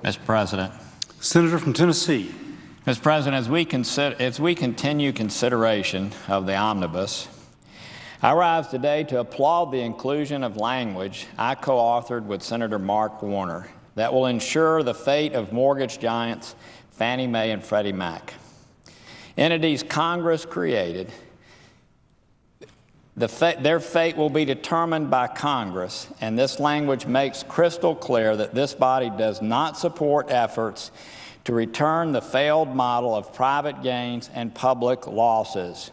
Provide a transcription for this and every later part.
Mr. President. Senator from Tennessee. Mr. President, as we continue consideration of the omnibus, I rise today to applaud the inclusion of language I co-authored with Senator Mark Warner that will ensure the fate of mortgage giants Fannie Mae and Freddie Mac. Entities Congress created, their fate will be determined by Congress, and this language makes crystal clear that this body does not support efforts to return the failed model of private gains and public losses.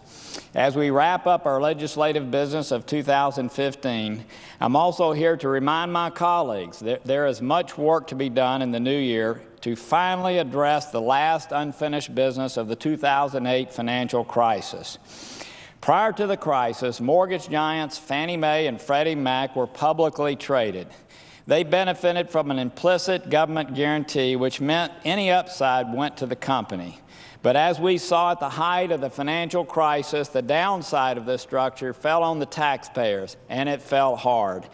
As we wrap up our legislative business of 2015, I'm also here to remind my colleagues that there is much work to be done in the new year to finally address the last unfinished business of the 2008 financial crisis. Prior to the crisis, mortgage giants Fannie Mae and Freddie Mac were publicly traded. They benefited from an implicit government guarantee, which meant any upside went to the company. But as we saw at the height of the financial crisis, the downside of this structure fell on the taxpayers, and it fell hard.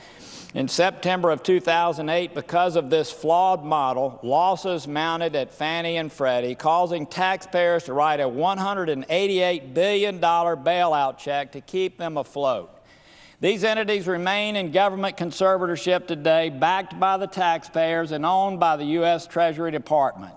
In September of 2008, because of this flawed model, losses mounted at Fannie and Freddie, causing taxpayers to write a $188 billion bailout check to keep them afloat. These entities remain in government conservatorship today, backed by the taxpayers and owned by the U.S. Treasury Department.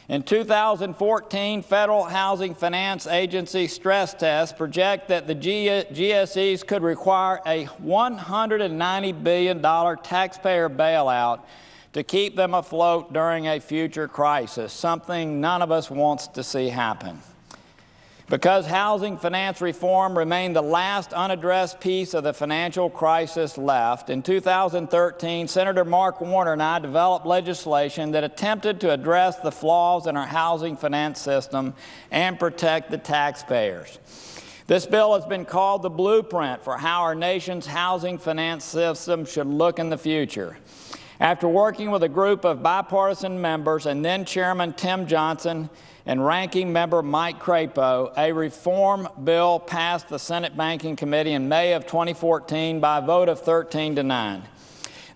In 2014, Federal Housing Finance Agency stress tests project that the GSEs could require a $190 billion taxpayer bailout to keep them afloat during a future crisis, something none of us wants to see happen. Because housing finance reform remained the last unaddressed piece of the financial crisis left, in 2013, Senator Mark Warner and I developed legislation that attempted to address the flaws in our housing finance system and protect the taxpayers. This bill has been called the blueprint for how our nation's housing finance system should look in the future. After working with a group of bipartisan members and then Chairman Tim Johnson and Ranking Member Mike Crapo, a reform bill passed the Senate Banking Committee in May of 2014 by a vote of 13-9.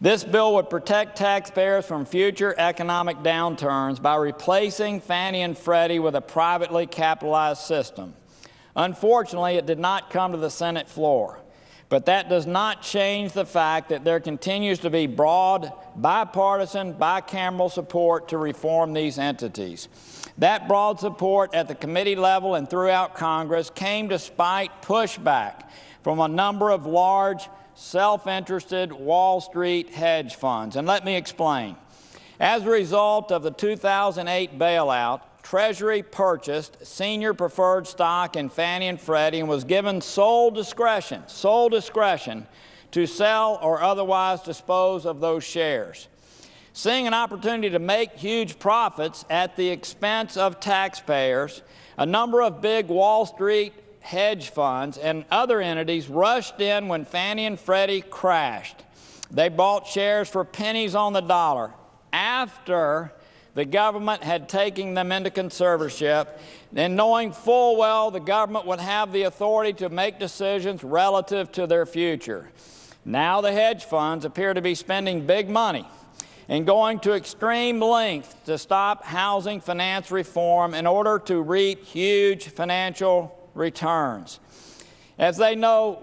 This bill would protect taxpayers from future economic downturns by replacing Fannie and Freddie with a privately capitalized system. Unfortunately, it did not come to the Senate floor. But that does not change the fact that there continues to be broad, bipartisan, bicameral support to reform these entities. That broad support at the committee level and throughout Congress came despite pushback from a number of large, self-interested Wall Street hedge funds. And let me explain. As a result of the 2008 bailout, Treasury purchased senior preferred stock in Fannie and Freddie and was given sole discretion to sell or otherwise dispose of those shares. Seeing an opportunity to make huge profits at the expense of taxpayers, a number of big Wall Street hedge funds and other entities rushed in when Fannie and Freddie crashed. They bought shares for pennies on the dollar after the government had taken them into conservatorship, and knowing full well the government would have the authority to make decisions relative to their future. Now the hedge funds appear to be spending big money and going to extreme lengths to stop housing finance reform in order to reap huge financial returns. As they know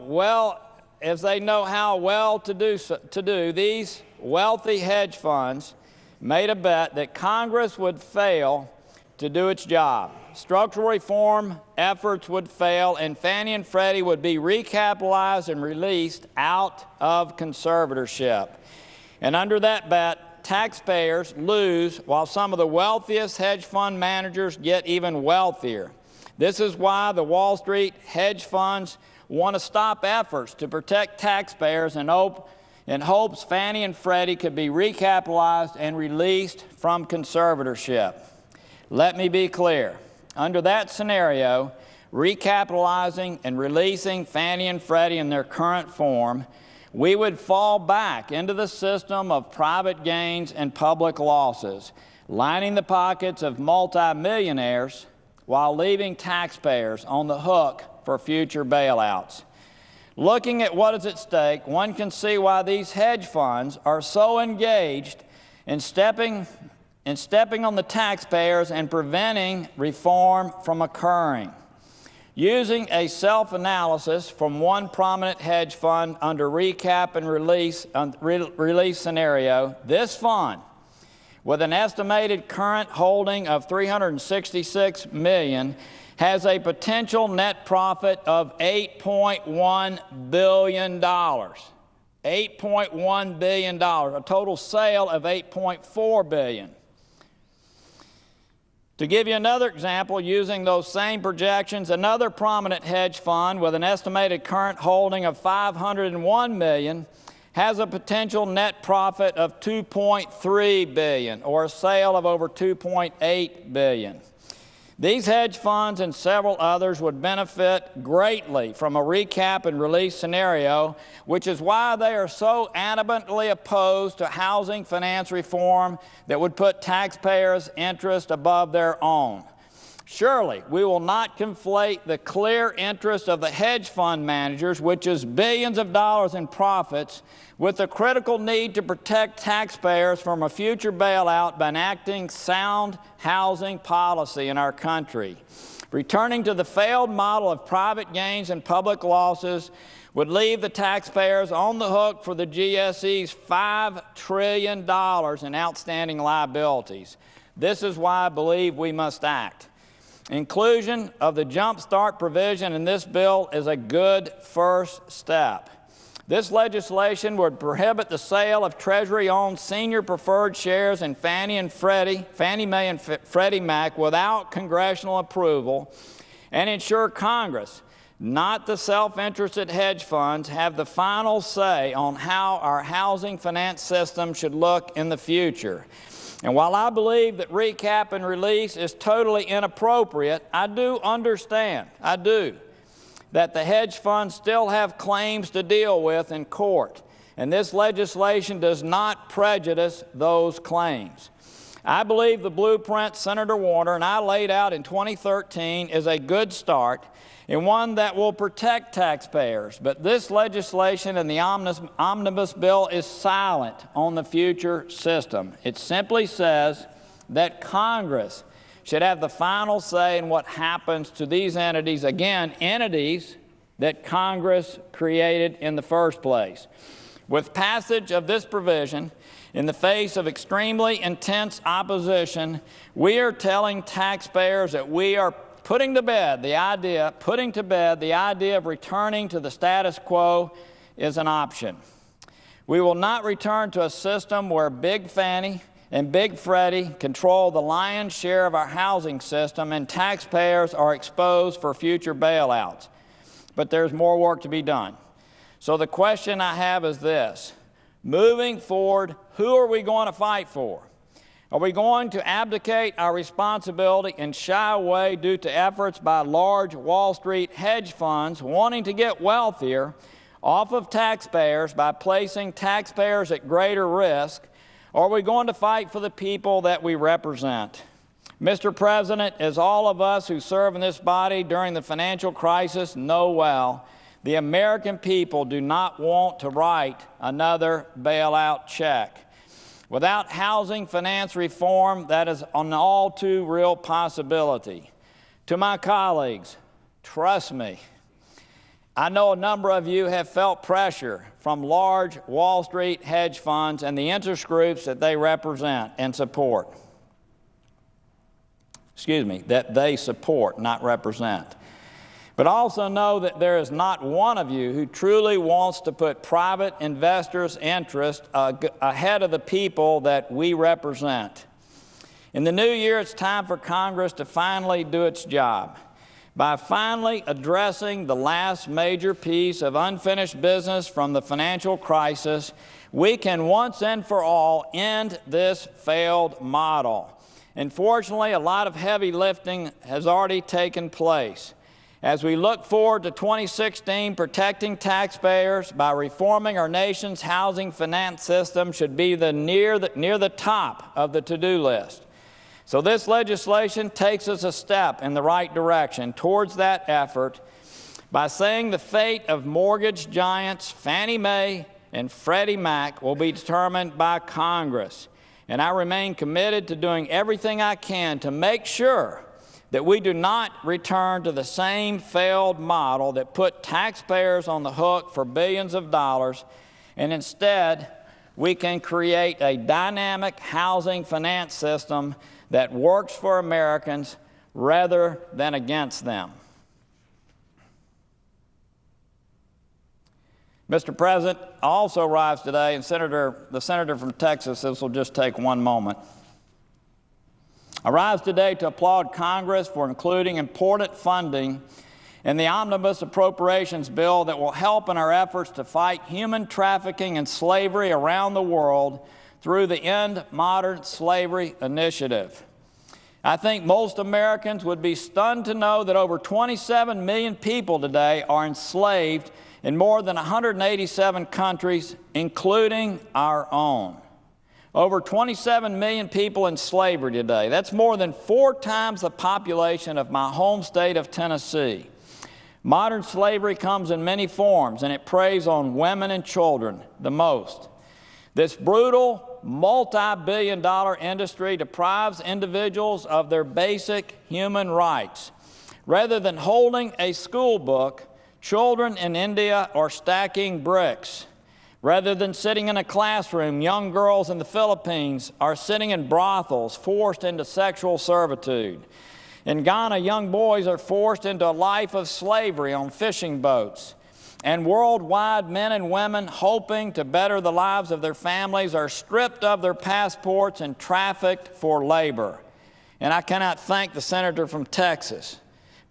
how well to do, these wealthy hedge funds made a bet that Congress would fail to do its job. Structural reform efforts would fail, and Fannie and Freddie would be recapitalized and released out of conservatorship. And under that bet, taxpayers lose while some of the wealthiest hedge fund managers get even wealthier. This is why the Wall Street hedge funds want to stop efforts to protect taxpayers in hopes Fannie and Freddie could be recapitalized and released from conservatorship. Let me be clear. Under that scenario, recapitalizing and releasing Fannie and Freddie in their current form, we would fall back into the system of private gains and public losses, lining the pockets of multimillionaires while leaving taxpayers on the hook for future bailouts. Looking at what is at stake, one can see why these hedge funds are so engaged in stepping in stepping on the taxpayers and preventing reform from occurring. Using a self-analysis from one prominent hedge fund under recap and release scenario, this fund, with an estimated current holding of $366 million, has a potential net profit of $8.1 billion. $8.1 billion, a total sale of $8.4 billion. To give you another example, using those same projections, another prominent hedge fund with an estimated current holding of $501 million has a potential net profit of $2.3 billion, or a sale of over $2.8 billion. These hedge funds and several others would benefit greatly from a recap and release scenario, which is why they are so adamantly opposed to housing finance reform that would put taxpayers' interest above their own. Surely, we will not conflate the clear interest of the hedge fund managers, which is billions of dollars in profits, with the critical need to protect taxpayers from a future bailout by enacting sound housing policy in our country. Returning to the failed model of private gains and public losses would leave the taxpayers on the hook for the GSE's $5 trillion in outstanding liabilities. This is why I believe we must act. Inclusion of the Jump Start provision in this bill is a good first step. This legislation would prohibit the sale of Treasury-owned senior preferred shares in Fannie Mae and Freddie Mac without congressional approval, and ensure Congress, not the self-interested hedge funds, have the final say on how our housing finance system should look in the future. And while I believe that recap and release is totally inappropriate, I do understand, that the hedge funds still have claims to deal with in court, and this legislation does not prejudice those claims. I believe the blueprint Senator Warner and I laid out in 2013 is a good start and one that will protect taxpayers, but this legislation and the omnibus bill is silent on the future system. It simply says that Congress should have the final say in what happens to these entities, again, entities that Congress created in the first place. With passage of this provision, in the face of extremely intense opposition, we are telling taxpayers that we are putting to bed the idea of returning to the status quo is an option. We will not return to a system where Big Fannie and Big Freddie control the lion's share of our housing system and taxpayers are exposed for future bailouts. But there's more work to be done. So the question I have is this: moving forward, who are we going to fight for? Are we going to abdicate our responsibility and shy away due to efforts by large Wall Street hedge funds wanting to get wealthier off of taxpayers by placing taxpayers at greater risk? Or are we going to fight for the people that we represent? Mr. President, as all of us who serve in this body during the financial crisis know well, the American people do not want to write another bailout check. Without housing finance reform, that is an all too real possibility. To my colleagues, trust me, I know a number of you have felt pressure from large Wall Street hedge funds and the interest groups that they represent and support. That they support, not represent. But also know that there is not one of you who truly wants to put private investors' interest ahead of the people that we represent. In the new year, it's time for Congress to finally do its job. By finally addressing the last major piece of unfinished business from the financial crisis, we can once and for all end this failed model. And fortunately, a lot of heavy lifting has already taken place. As we look forward to 2016, protecting taxpayers by reforming our nation's housing finance system should be near the top of the to-do list. So this legislation takes us a step in the right direction towards that effort by saying the fate of mortgage giants Fannie Mae and Freddie Mac will be determined by Congress. and I remain committed to doing everything I can to make sure that we do not return to the same failed model that put taxpayers on the hook for billions of dollars, and instead we can create a dynamic housing finance system that works for Americans rather than against them. Mr. President, I also rise today, and the senator from Texas, this will just take one moment. I rise today to applaud Congress for including important funding in the omnibus appropriations bill that will help in our efforts to fight human trafficking and slavery around the world through the End Modern Slavery Initiative. I think most Americans would be stunned to know that over 27 million people today are enslaved in more than 187 countries, including our own. Over 27 million people in slavery today. That's more than 4 times the population of my home state of Tennessee. Modern slavery comes in many forms, and it preys on women and children the most. This brutal, multi-billion-dollar industry deprives individuals of their basic human rights. Rather than holding a school book, children in India are stacking bricks. Rather than sitting in a classroom, young girls in the Philippines are sitting in brothels, forced into sexual servitude. In Ghana, young boys are forced into a life of slavery on fishing boats. And worldwide, men and women hoping to better the lives of their families are stripped of their passports and trafficked for labor. And I cannot thank the senator from Texas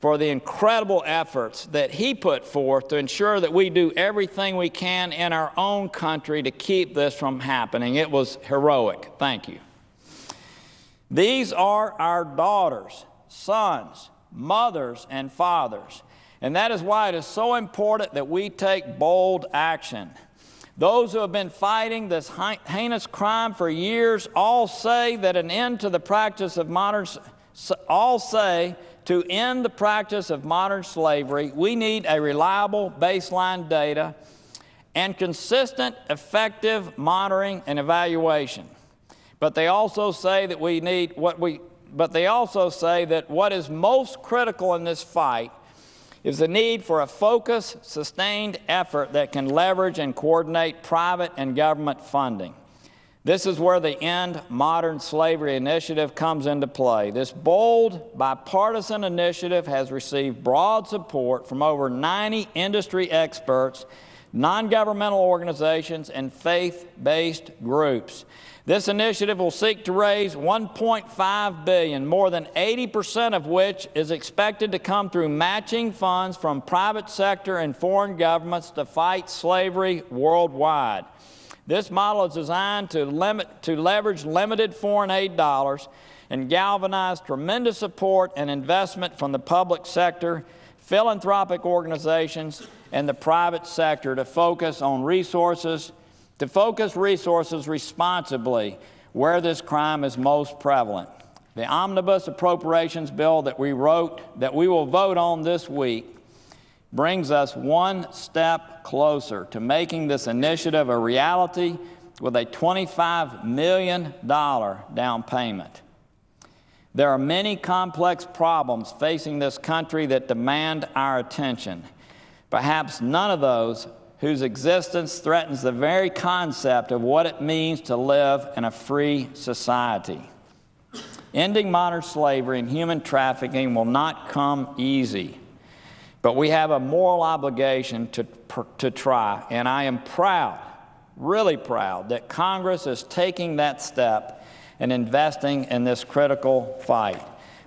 for the incredible efforts that he put forth to ensure that we do everything we can in our own country to keep this from happening. It was heroic. Thank you. These are our daughters, sons, mothers, and fathers. And that is why it is so important that we take bold action. Those who have been fighting this heinous crime for years all say that an end to the practice of to end the practice of modern slavery, we need a reliable baseline data and consistent, effective monitoring and evaluation. But they also say that what is most critical in this fight is the need for a focused, sustained effort that can leverage and coordinate private and government funding. This is where the End Modern Slavery Initiative comes into play. This bold, bipartisan initiative has received broad support from over 90 industry experts, non-governmental organizations, and faith-based groups. This initiative will seek to raise $1.5 billion, more than 80% of which is expected to come through matching funds from private sector and foreign governments to fight slavery worldwide. This model is designed to leverage limited foreign aid dollars and galvanize tremendous support and investment from the public sector, philanthropic organizations, and the private sector to focus resources responsibly where this crime is most prevalent. The omnibus appropriations bill that we will vote on this week brings us one step closer to making this initiative a reality with a $25 million down payment. There are many complex problems facing this country that demand our attention, perhaps none of those whose existence threatens the very concept of what it means to live in a free society. Ending modern slavery and human trafficking will not come easy, but we have a moral obligation to try, and I am proud, really proud, that Congress is taking that step and investing in this critical fight.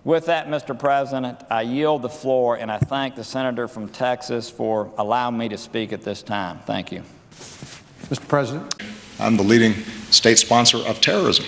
With that, Mr. President, I yield the floor, and I thank the senator from Texas for allowing me to speak at this time. Thank you. Mr. President. I'm the leading state sponsor of terrorism